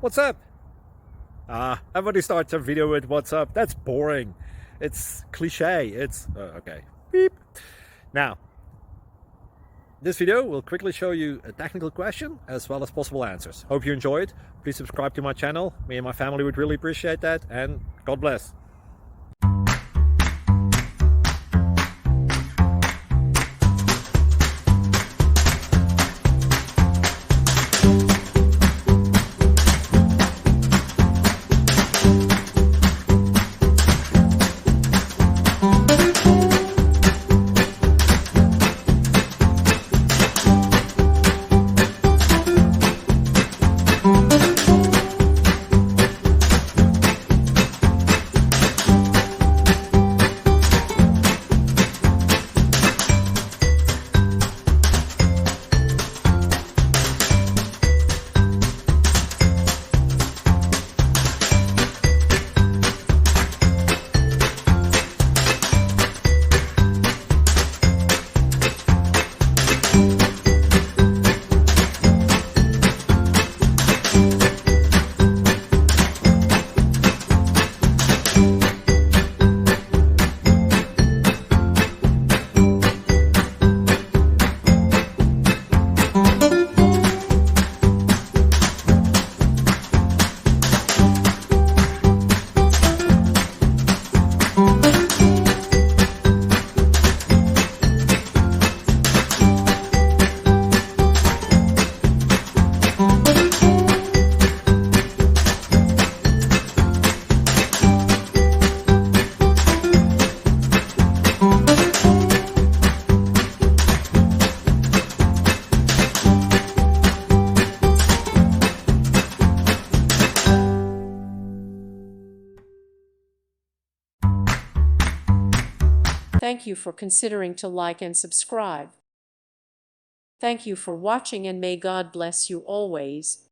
What's up? Everybody starts a video with what's up. That's boring. It's cliche. It's okay. Beep. Now, this video will quickly show you a technical question as well as possible answers. Hope you enjoy it. Please subscribe to my channel. Me and my family would really appreciate that, and God bless. Thank you for considering to like and subscribe. Thank you for watching, and may God bless you always.